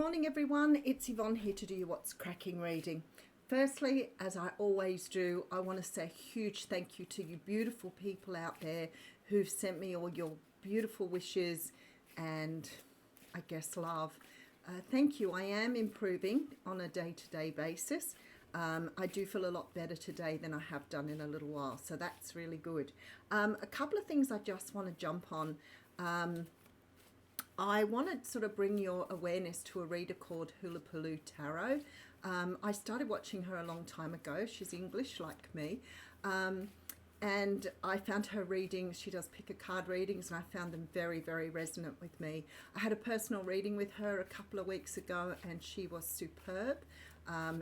morning everyone, it's Yvonne here to do your What's Cracking reading. Firstly, as I always do, I want to say a huge thank you to you beautiful people out there who've sent me all your beautiful wishes and I guess love. Thank you. I am improving on a day-to-day basis. I do feel a lot better today than I have done in a little while, so that's really good. A couple of things I just want to jump on. I want to sort of bring your awareness to a reader called Hulapulu Tarot. I started watching her a long time ago. She's English like me. And I found her readings, she does pick a card readings, and I found them very, very resonant with me. I had a personal reading with her a couple of weeks ago and she was superb.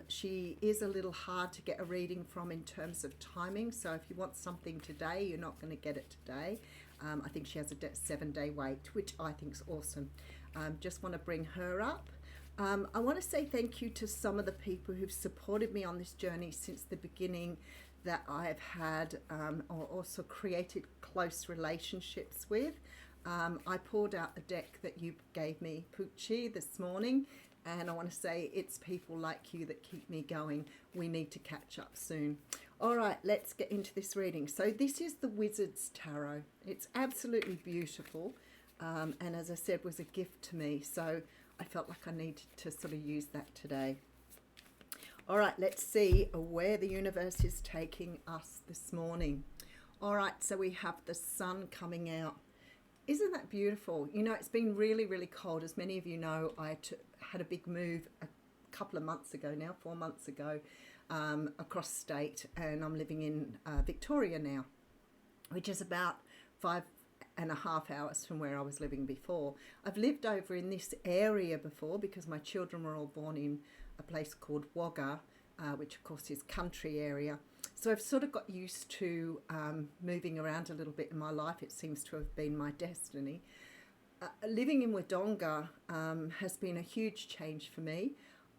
She is a little hard to get a reading from in terms of timing, so if you want something today, you're not going to get it today. I think she has a 7-day wait, which I think is awesome. Just want to bring her up. I want to say thank you to some of the people who've supported me on this journey since the beginning, that I have had or also created close relationships with. I pulled out the deck that you gave me, Poochie, this morning, and I want to say it's people like you that keep me going. We need to catch up soon. All right, let's get into this reading. So this is the Wizard's Tarot. It's absolutely beautiful, and as I said, was a gift to me, so I felt like I needed to sort of use that today. All right, let's see where the universe is taking us this morning. All right, so we have the sun coming out. Isn't that beautiful? You know, it's been really, really cold. As many of you know, I had a big move a couple of months ago now, 4 months ago, across state, and I'm living in Victoria now, which is about 5.5 hours from where I was living before. I've lived over in this area before because my children were all born in a place called Wagga, which of course is country area. So I've sort of got used to moving around a little bit in my life. It seems to have been my destiny. Living in Wodonga has been a huge change for me.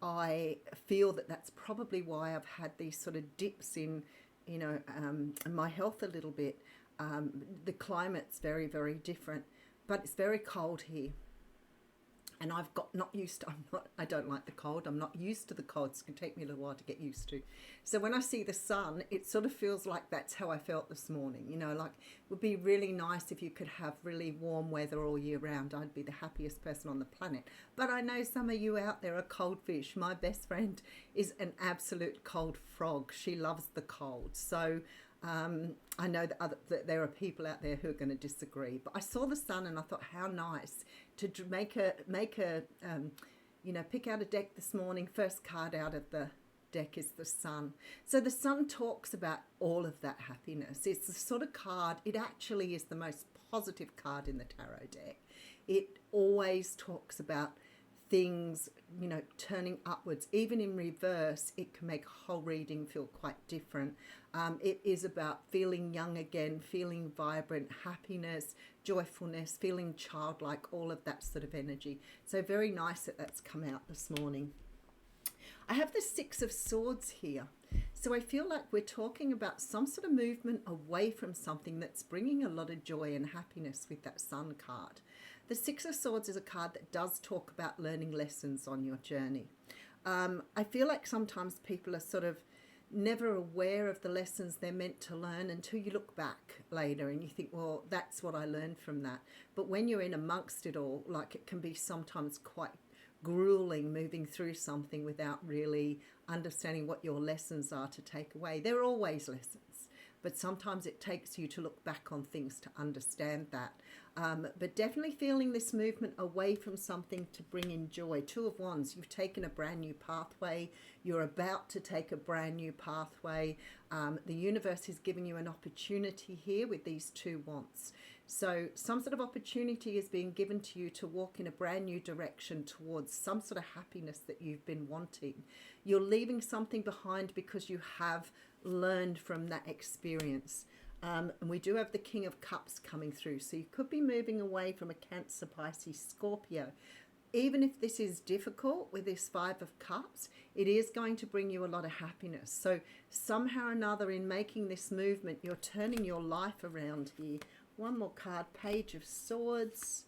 I feel that that's probably why I've had these sort of dips in, you know, my health a little bit. The climate's very, very different, but it's very cold here. And I've got not used to, I don't like the cold. I'm not used to the cold. It's going to take me a little while to get used to. So when I see the sun, it sort of feels like that's how I felt this morning. You know, like it would be really nice if you could have really warm weather all year round. I'd be the happiest person on the planet. But I know some of you out there are cold fish. My best friend is an absolute cold frog. She loves the cold. So I know that there are people out there who are going to disagree, but I saw the sun and I thought, how nice to make a pick out a deck this morning. First card out of the deck is the sun. So the sun talks about all of that happiness. It's the sort of card, it actually is the most positive card in the tarot deck. It always talks about things, you know, turning upwards. Even in reverse, it can make a whole reading feel quite different. It is about feeling young again, feeling vibrant, happiness, joyfulness, feeling childlike, all of that sort of energy. So very nice that that's come out this morning. I have the Six of Swords here. So I feel like we're talking about some sort of movement away from something that's bringing a lot of joy and happiness with that Sun card. The Six of Swords is a card that does talk about learning lessons on your journey. I feel like sometimes people are sort of never aware of the lessons they're meant to learn until you look back later and you think, well, that's what I learned from that. But when you're in amongst it all, like, it can be sometimes quite grueling moving through something without really understanding what your lessons are to take away. There are always lessons, but sometimes it takes you to look back on things to understand that. But definitely feeling this movement away from something to bring in joy. Two of Wands, you've taken a brand new pathway. You're about to take a brand new pathway. The universe is giving you an opportunity here with these two Wands. So some sort of opportunity is being given to you to walk in a brand new direction towards some sort of happiness that you've been wanting. You're leaving something behind because you have learned from that experience. And we do have the King of Cups coming through. So you could be moving away from a Cancer, Pisces, Scorpio. Even if this is difficult with this Five of Cups, it is going to bring you a lot of happiness. So somehow or another in making this movement, you're turning your life around here. One more card, Page of Swords.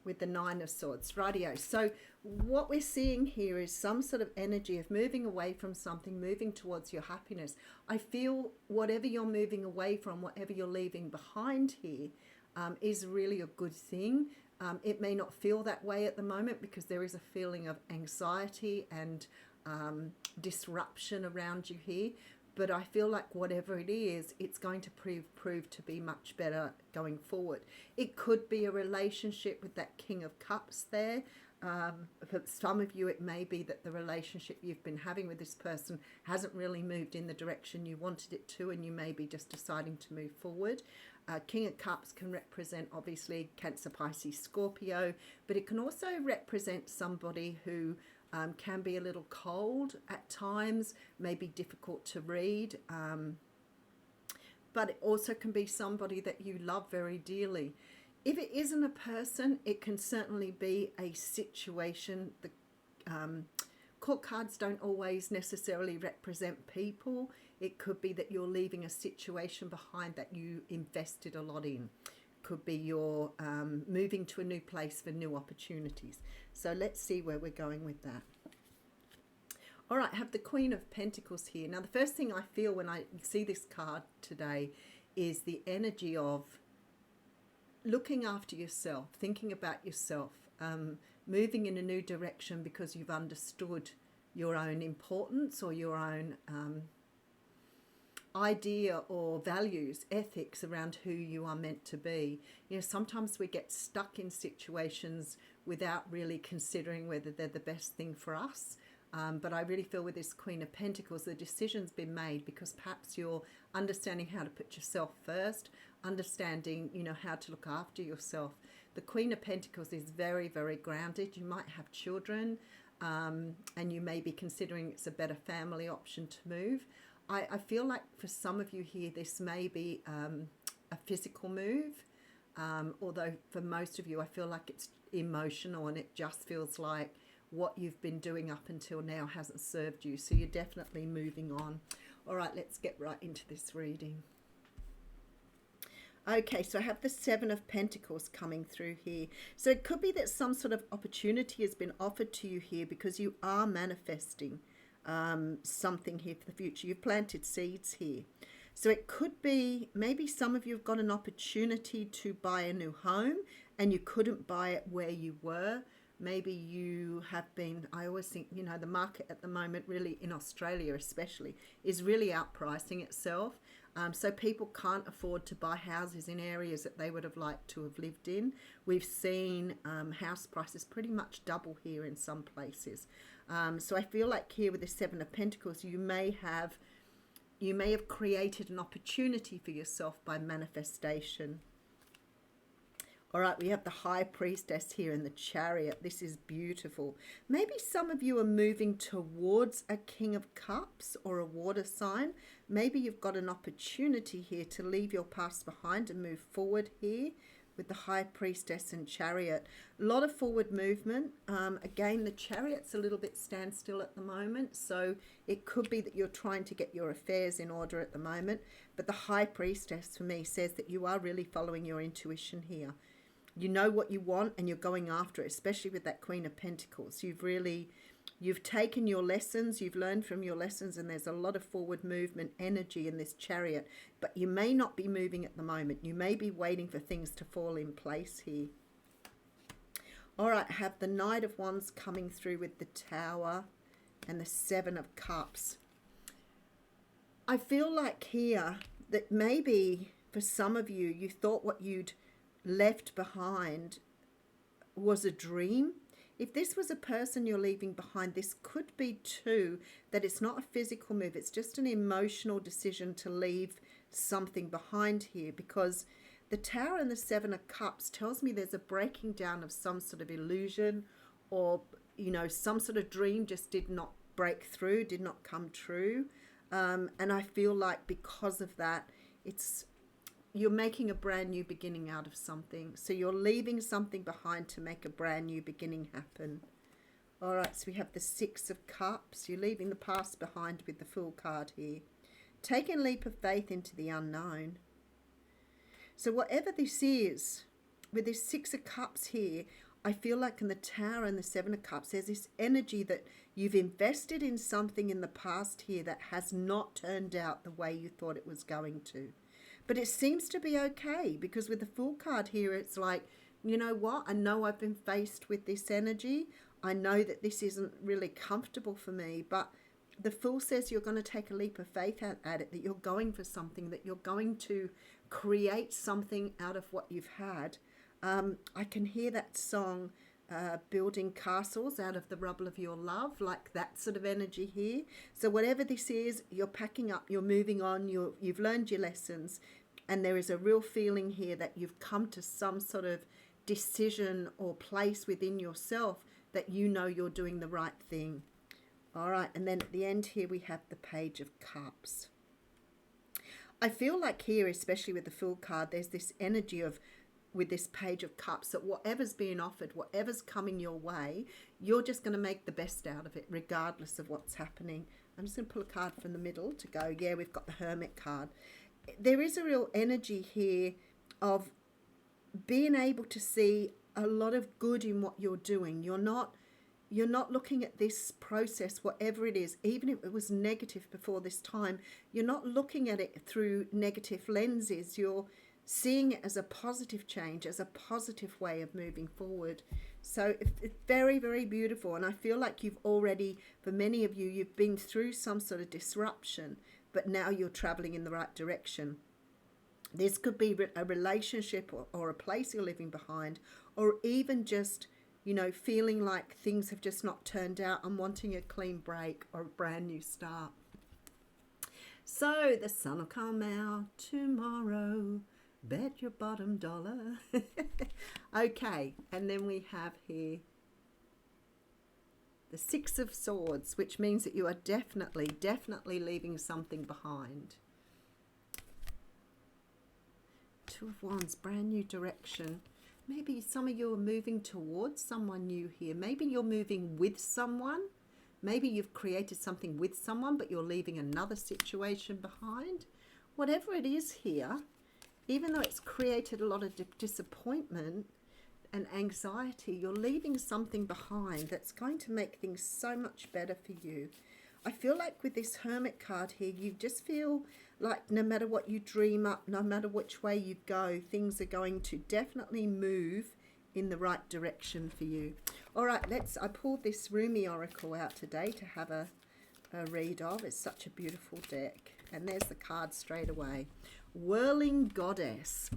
with the Nine of Swords. Rightio. So what we're seeing here is some sort of energy of moving away from something, moving towards your happiness. I feel whatever you're moving away from, whatever you're leaving behind here, is really a good thing. It may not feel that way at the moment because there is a feeling of anxiety and disruption around you here. But I feel like whatever it is, it's going to prove to be much better going forward. It could be a relationship with that King of Cups there. For some of you, it may be that the relationship you've been having with this person hasn't really moved in the direction you wanted it to, and you may be just deciding to move forward. King of Cups can represent, obviously, Cancer, Pisces, Scorpio, but it can also represent somebody who can be a little cold at times, may be difficult to read, but it also can be somebody that you love very dearly. If it isn't a person, it can certainly be a situation. The court cards don't always necessarily represent people. It could be that you're leaving a situation behind that you invested a lot in. Could be you're moving to a new place for new opportunities. So let's see where we're going with that. All right, I have the Queen of Pentacles here. Now, the first thing I feel when I see this card today is the energy of looking after yourself, thinking about yourself, moving in a new direction because you've understood your own importance or your own idea or values, ethics around who you are meant to be. You know, sometimes we get stuck in situations without really considering whether they're the best thing for us. But I really feel with this Queen of Pentacles, the decision's been made because perhaps you're understanding how to put yourself first, understanding, you know, how to look after yourself. The Queen of Pentacles is very, very grounded. You might have children, and you may be considering it's a better family option to move. I feel like for some of you here, this may be a physical move, although for most of you, I feel like it's emotional and it just feels like what you've been doing up until now hasn't served you. So you're definitely moving on. All right, let's get right into this reading. Okay, so I have the Seven of Pentacles coming through here. So it could be that some sort of opportunity has been offered to you here because you are manifesting something here for the future. You've planted seeds here. So it could be maybe some of you have got an opportunity to buy a new home and you couldn't buy it where you were. Maybe you have been, I always think, you know, the market at the moment, really in Australia especially, is really outpricing itself. So people can't afford to buy houses in areas that they would have liked to have lived in. We've seen house prices pretty much double here in some places. So I feel like here with the Seven of Pentacles, you may have created an opportunity for yourself by manifestation. All right, we have the High Priestess here in the Chariot. This is beautiful. Maybe some of you are moving towards a King of Cups or a water sign. Maybe you've got an opportunity here to leave your past behind and move forward here with the High Priestess and Chariot. A lot of forward movement. Again, the Chariot's a little bit standstill at the moment, so it could be that you're trying to get your affairs in order at the moment. But the High Priestess, for me, says that you are really following your intuition here. You know what you want and you're going after it, especially with that Queen of Pentacles. You've taken your lessons, you've learned from your lessons, and there's a lot of forward movement energy in this Chariot. But you may not be moving at the moment. You may be waiting for things to fall in place here. All right, I have the Knight of Wands coming through with the Tower and the Seven of Cups. I feel like here that maybe for some of you, you thought what you'd left behind was a dream. If this was a person you're leaving behind, this could be too that it's not a physical move, it's just an emotional decision to leave something behind here, because the Tower and the Seven of Cups tells me there's a breaking down of some sort of illusion, or you know, some sort of dream just did not break through, did not come true. And I feel like because of that, you're making a brand new beginning out of something. So you're leaving something behind to make a brand new beginning happen. All right, so we have the Six of Cups. You're leaving the past behind with the Fool card here. Taking a leap of faith into the unknown. So whatever this is, with this Six of Cups here, I feel like in the Tower and the Seven of Cups, there's this energy that you've invested in something in the past here that has not turned out the way you thought it was going to. But it seems to be okay, because with the Fool card here, it's like, you know what? I know I've been faced with this energy. I know that this isn't really comfortable for me, but the Fool says you're going to take a leap of faith at it, that you're going for something, that you're going to create something out of what you've had. I can hear that song, building castles out of the rubble of your love, like that sort of energy here. So whatever this is, you're packing up, you're moving on, you've learned your lessons, and there is a real feeling here that you've come to some sort of decision or place within yourself that you know you're doing the right thing. All right, and then at the end here we have the Page of Cups. I feel like here, especially with the Fool card, there's this energy of, with this Page of Cups, that whatever's being offered, whatever's coming your way, you're just going to make the best out of it, regardless of what's happening. I'm just going to pull a card from the middle to go. Yeah, we've got the Hermit card. There is a real energy here of being able to see a lot of good in what you're doing. You're not looking at this process, whatever it is, even if it was negative before this time, you're not looking at it through negative lenses. You're seeing it as a positive change, as a positive way of moving forward. So it's very, very beautiful. And I feel like you've already, for many of you, you've been through some sort of disruption, but now you're traveling in the right direction. This could be a relationship or a place you're living behind, or even just, you know, feeling like things have just not turned out and wanting a clean break or a brand new start. So the sun will come out tomorrow. Bet your bottom dollar. Okay, and then we have here the Six of Swords, which means that you are definitely leaving something behind. Two of Wands, brand new direction. Maybe some of you are moving towards someone new here. Maybe you're moving with someone. Maybe you've created something with someone, but you're leaving another situation behind. Whatever it is here, even though it's created a lot of disappointment and anxiety, you're leaving something behind that's going to make things so much better for you. I feel like with this Hermit card here, you just feel like no matter what you dream up, no matter which way you go, things are going to definitely move in the right direction for you. All right, I pulled this Rumi Oracle out today to have a read of. It's such a beautiful deck. And there's the card straight away. Whirling Goddess.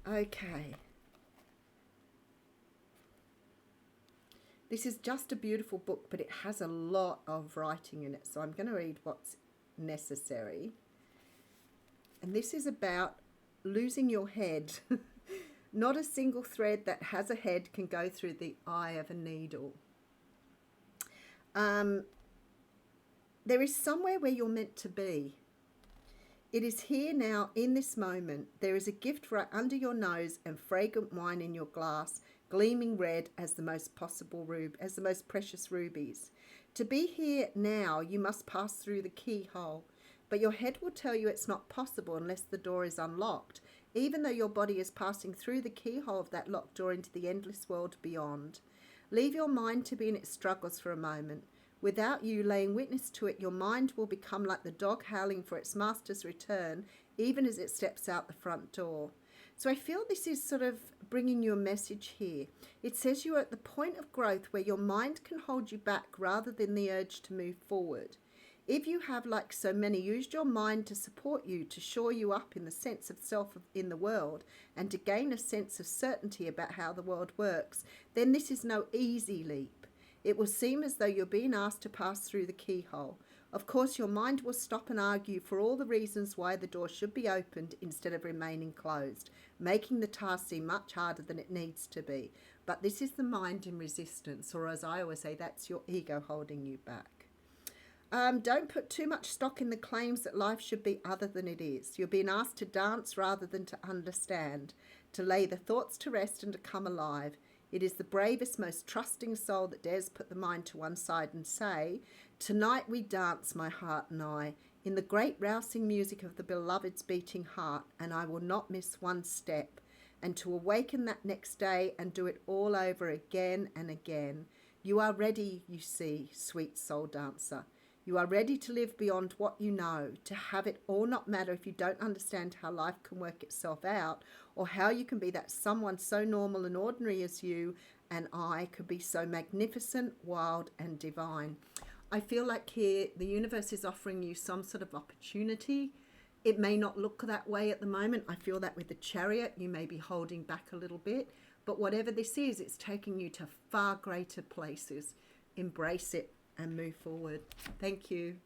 Okay. This is just a beautiful book, but it has a lot of writing in it. So I'm going to read what's necessary. And this is about losing your head. Not a single thread that has a head can go through the eye of a needle. There is somewhere where you're meant to be. It is here now in this moment. There is a gift right under your nose and fragrant wine in your glass, gleaming red as the most precious rubies. To be here now, you must pass through the keyhole, but your head will tell you it's not possible unless the door is unlocked, even though your body is passing through the keyhole of that locked door into the endless world beyond. Leave your mind to be in its struggles for a moment. Without you laying witness to it, your mind will become like the dog howling for its master's return, even as it steps out the front door. So I feel this is sort of bringing you a message here. It says you are at the point of growth where your mind can hold you back rather than the urge to move forward. If you have, like so many, used your mind to support you, to shore you up in the sense of self in the world, and to gain a sense of certainty about how the world works, then this is no easy leap. It will seem as though you're being asked to pass through the keyhole. Of course, your mind will stop and argue for all the reasons why the door should be opened instead of remaining closed, making the task seem much harder than it needs to be. But this is the mind in resistance, or as I always say, that's your ego holding you back. Don't put too much stock in the claims that life should be other than it is. You're being asked to dance rather than to understand, to lay the thoughts to rest and to come alive. It is the bravest, most trusting soul that dares put the mind to one side and say, "Tonight we dance, my heart and I, in the great rousing music of the beloved's beating heart, and I will not miss one step. and to awaken that next day and do it all over again and again. You are ready, you see, sweet soul dancer. You are ready to live beyond what you know, to have it all not matter if you don't understand how life can work itself out, or how you can be that someone so normal and ordinary as you and I could be so magnificent, wild and divine. I feel like here the universe is offering you some sort of opportunity. It may not look that way at the moment. I feel that with the Chariot, you may be holding back a little bit. But whatever this is, it's taking you to far greater places. Embrace it and move forward. Thank you.